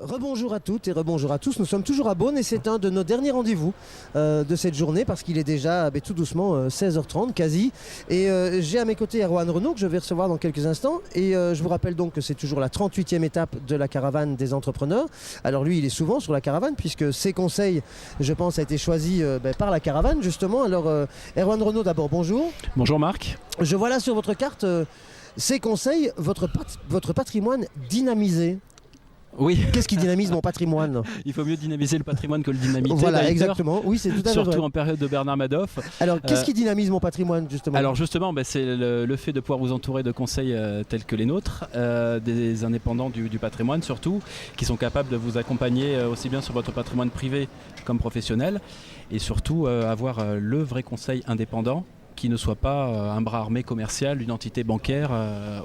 Rebonjour à toutes et rebonjour à tous, nous sommes toujours à Beaune et c'est un de nos derniers rendez-vous de cette journée parce qu'il est déjà tout doucement 16h30 quasi et j'ai à mes côtés Erwan Renaud que je vais recevoir dans quelques instants et je vous rappelle donc que c'est toujours la 38e étape de la caravane des entrepreneurs. Alors lui il est souvent sur la caravane puisque ses conseils je pense a été choisi par la caravane justement. Alors Erwan Renaud d'abord bonjour. Bonjour Marc. Je vois là sur votre carte ces conseils, votre patrimoine dynamisé. Oui. Qu'est-ce qui dynamise mon patrimoine? Il faut mieux dynamiser le patrimoine que le dynamiter. Voilà, exactement. Oui, c'est tout à fait surtout vrai. en période de Bernard Madoff. Alors, qu'est-ce qui dynamise mon patrimoine, justement? Alors, justement, c'est le fait de pouvoir vous entourer de conseils tels que les nôtres, des indépendants du patrimoine surtout, qui sont capables de vous accompagner aussi bien sur votre patrimoine privé comme professionnel, et surtout avoir le vrai conseil indépendant, qui ne soit pas un bras armé commercial, une entité bancaire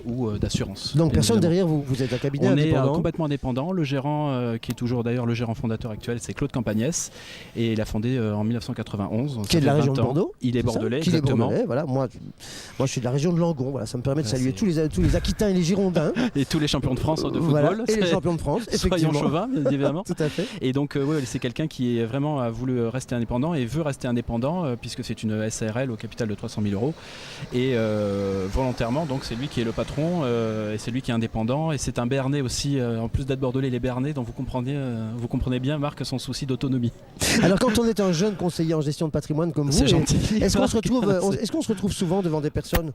ou d'assurance. Donc personne derrière vous, vous êtes un cabinet indépendant? On est complètement indépendant. Le gérant, qui est toujours d'ailleurs le gérant fondateur actuel, c'est Claude Campagnès. Et il a fondé en 1991. Qui est de la région de Bordeaux? Il est bordelais, exactement. Exactement. Est bordelais, voilà. Moi, je suis de la région de Langon. Voilà, ça me permet de saluer tous les Aquitains et les Girondins. Et tous les champions de France de football. Voilà, et les champions de France, effectivement. Soyons chauvins, bien évidemment. Tout à fait. Et donc, c'est quelqu'un qui est vraiment a voulu rester indépendant et veut rester indépendant puisque c'est une SARL au capital de 300 000 €. Et volontairement, donc c'est lui qui est le patron et c'est lui qui est indépendant. Et c'est un Béarnais aussi, en plus d'être bordelais, les Béarnais, dont vous comprenez bien, Marc, son souci d'autonomie. Alors quand on est un jeune conseiller en gestion de patrimoine comme vous, c'est gentil. Est-ce qu'on se retrouve souvent devant des personnes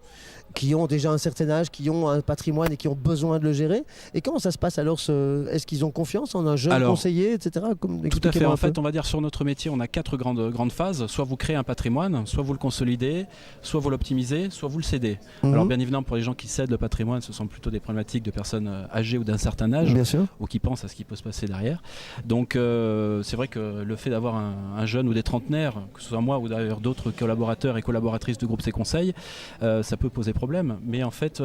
qui ont déjà un certain âge, qui ont un patrimoine et qui ont besoin de le gérer? Et comment ça se passe alors? Est-ce qu'ils ont confiance en un jeune conseiller, etc. Tout à fait. En fait, on va dire sur notre métier, on a 4 grandes phases. Soit vous créez un patrimoine, soit vous le consolidez, soit vous l'optimisez, soit vous le cédez. Alors bien évidemment, pour les gens qui cèdent le patrimoine, ce sont plutôt des problématiques de personnes âgées ou d'un certain âge, ou qui pensent à ce qui peut se passer derrière. Donc c'est vrai que le fait d'avoir un jeune ou des trentenaires, que ce soit moi ou d'ailleurs d'autres collaborateurs et collaboratrices du groupe C Conseil, ça peut poser problème. Mais en fait,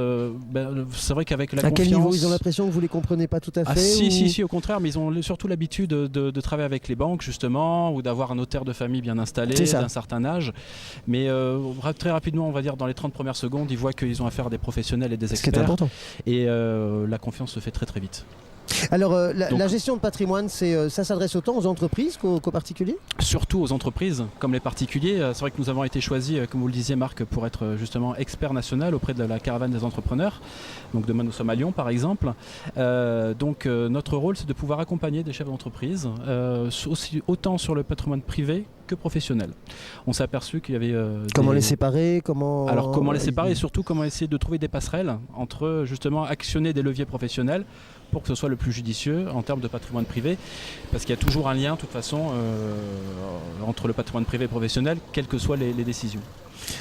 c'est vrai qu'avec la confiance... À quel niveau ils ont l'impression que vous les comprenez pas tout à fait? Si, au contraire, mais ils ont surtout l'habitude de travailler avec les banques justement, ou d'avoir un notaire de famille bien installé d'un certain âge. Mais très rapidement, on va dire dans les 30 premières secondes, ils voient qu'ils ont affaire à des professionnels et des experts. Ce qui est important. Et la confiance se fait très très vite. Alors la gestion de patrimoine, ça s'adresse autant aux entreprises qu'aux particuliers? Surtout aux entreprises comme les particuliers. C'est vrai que nous avons été choisis, comme vous le disiez Marc, pour être justement expert national auprès de la caravane des entrepreneurs. Donc demain nous sommes à Lyon par exemple. Notre rôle c'est de pouvoir accompagner des chefs d'entreprise, autant sur le patrimoine privé que professionnel. On s'est aperçu qu'il y avait... Comment les séparer? Comment les séparer et surtout comment essayer de trouver des passerelles entre justement actionner des leviers professionnels pour que ce soit le plus judicieux en termes de patrimoine privé, parce qu'il y a toujours un lien de toute façon entre le patrimoine privé et professionnel, quelles que soient les décisions.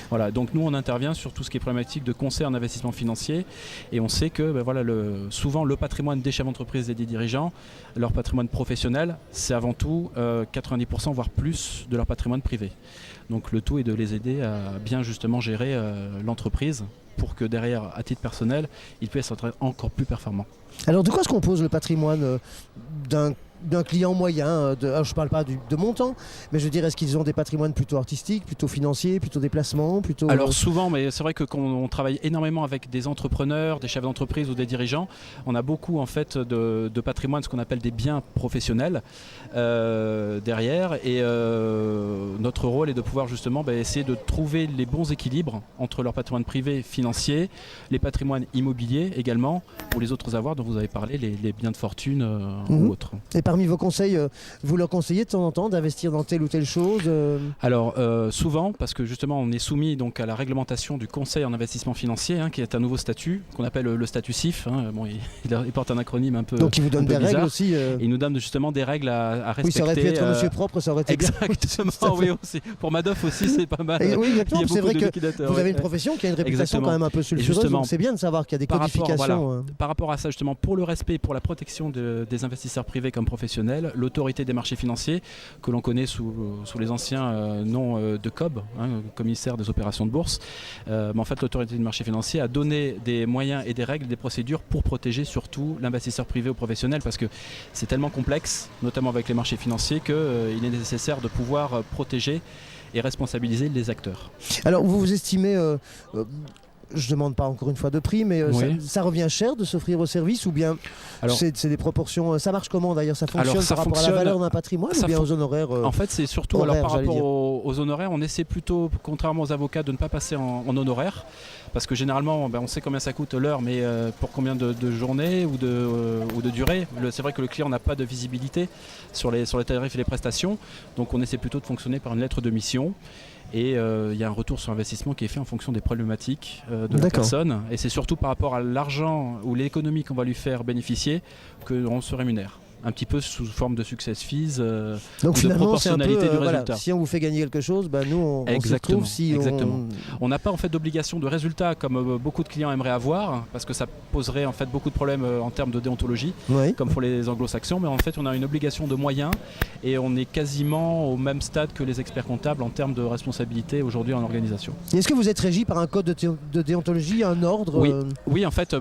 Voilà, donc nous on intervient sur tout ce qui est problématique de conseil en investissement financier et on sait que souvent le patrimoine des chefs d'entreprise et des dirigeants, leur patrimoine professionnel, c'est avant tout 90% voire plus de leur patrimoine privé. Donc le tout est de les aider à bien justement gérer l'entreprise pour que derrière, à titre personnel, ils puissent être encore plus performants. Alors de quoi se compose le patrimoine d'un client moyen? Je ne parle pas de montant, mais je veux dire, est-ce qu'ils ont des patrimoines plutôt artistiques, plutôt financiers, plutôt des placements, plutôt... Alors souvent, mais c'est vrai que quand on travaille énormément avec des entrepreneurs, des chefs d'entreprise ou des dirigeants, on a beaucoup en fait de patrimoine, ce qu'on appelle des biens professionnels derrière. Et notre rôle est de pouvoir justement essayer de trouver les bons équilibres entre leur patrimoine privé financier, les patrimoines immobiliers également, ou les autres avoirs dont vous avez parlé, les biens de fortune ou autres. Et parmi vos conseils, vous leur conseillez de temps en temps d'investir dans telle ou telle chose? Alors souvent, parce que justement on est soumis donc à la réglementation du conseil en investissement financier, qui est un nouveau statut qu'on appelle le statut CIF. Il porte un acronyme un peu donc il vous donne des bizarre. Règles aussi. Il nous donne justement des règles à respecter. Oui, ça aurait pu être Monsieur Propre, ça aurait été exactement. Oui, aussi. Pour Madoff aussi, c'est pas mal. Oui, exactement. C'est vrai que vous avez une profession qui a une réputation quand même un peu sulfureuse. Donc c'est bien de savoir qu'il y a des codifications. Par rapport à ça, justement, pour le respect, pour la protection des investisseurs privés comme professionnels, l'autorité des marchés financiers, que l'on connaît sous les anciens noms de COB, commissaire des opérations de bourse, mais en fait l'autorité des marchés financiers a donné des moyens et des règles, des procédures pour protéger surtout l'investisseur privé ou professionnel, parce que c'est tellement complexe, notamment avec les marchés financiers, qu'il est nécessaire de pouvoir protéger et responsabiliser les acteurs. Alors vous estimez je demande pas encore une fois de prix, mais ça revient cher de s'offrir au service ou bien c'est des proportions. Ça marche comment d'ailleurs? Ça fonctionne par rapport à la valeur d'un patrimoine ou bien aux honoraires En fait, c'est surtout par rapport aux honoraires. On essaie plutôt, contrairement aux avocats, de ne pas passer en honoraires. Parce que généralement, on sait combien ça coûte l'heure, mais pour combien de journées ou de durée. C'est vrai que le client n'a pas de visibilité sur les tarifs et les prestations. Donc on essaie plutôt de fonctionner par une lettre de mission. Et il y a un retour sur investissement qui est fait en fonction des problématiques de la personne. Et c'est surtout par rapport à l'argent ou l'économie qu'on va lui faire bénéficier qu'on se rémunère. Un petit peu sous forme de success fees donc ou de proportionnalité du résultat. Si on vous fait gagner quelque chose, nous on se trouve si on n'a pas en fait d'obligation de résultat comme beaucoup de clients aimeraient avoir, parce que ça poserait en fait beaucoup de problèmes en termes de déontologie, comme pour les anglo-saxons, mais en fait on a une obligation de moyens et on est quasiment au même stade que les experts comptables en termes de responsabilité aujourd'hui en organisation. Est-ce que vous êtes régi par un code de déontologie, un ordre? Oui, en fait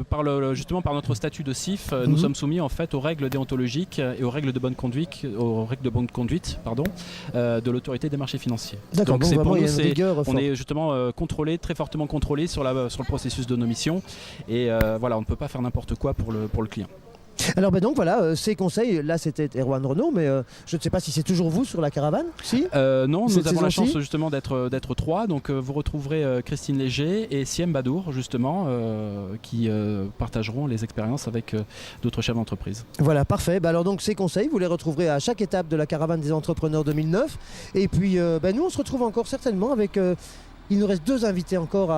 justement par notre statut de CIF, nous sommes soumis en fait aux règles déontologiques et aux règles de bonne conduite, de l'autorité des marchés financiers. D'accord, donc pour nous, on est justement contrôlé, très fortement contrôlé sur le processus de nos missions et on ne peut pas faire n'importe quoi pour le client. Alors donc voilà, ces conseils, là c'était Erwan Renaud, mais je ne sais pas si c'est toujours vous sur la caravane, si non, nous avons la chance justement d'être trois, donc vous retrouverez Christine Léger et Siem Badour justement, qui partageront les expériences avec d'autres chefs d'entreprise. Voilà, parfait. Alors donc ces conseils, vous les retrouverez à chaque étape de la caravane des entrepreneurs 2009, et puis nous on se retrouve encore certainement avec... il nous reste 2 invités encore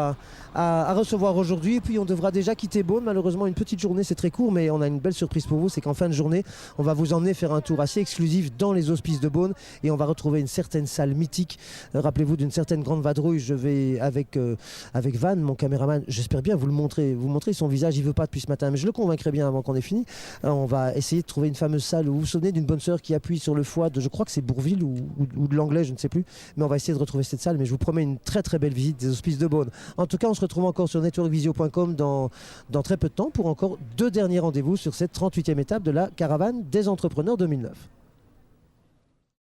à recevoir aujourd'hui et puis on devra déjà quitter Beaune. Malheureusement une petite journée, c'est très court, mais on a une belle surprise pour vous, c'est qu'en fin de journée on va vous emmener faire un tour assez exclusif dans les hospices de Beaune et on va retrouver une certaine salle mythique. Rappelez-vous d'une certaine grande vadrouille. Je vais avec Van, mon caméraman, j'espère bien vous montrer son visage. Il veut pas depuis ce matin, mais je le convaincrai bien avant qu'on ait fini. On va essayer de trouver une fameuse salle où vous vous souvenez d'une bonne sœur qui appuie sur le foie de, je crois que c'est Bourville ou de l'Anglais, je ne sais plus, mais on va essayer de retrouver cette salle, mais je vous promets une très très belle visite des hospices de Beaune. En tout cas, on se retrouve encore sur networkvisio.com dans très peu de temps pour encore 2 derniers rendez-vous sur cette 38e étape de la caravane des entrepreneurs 2009.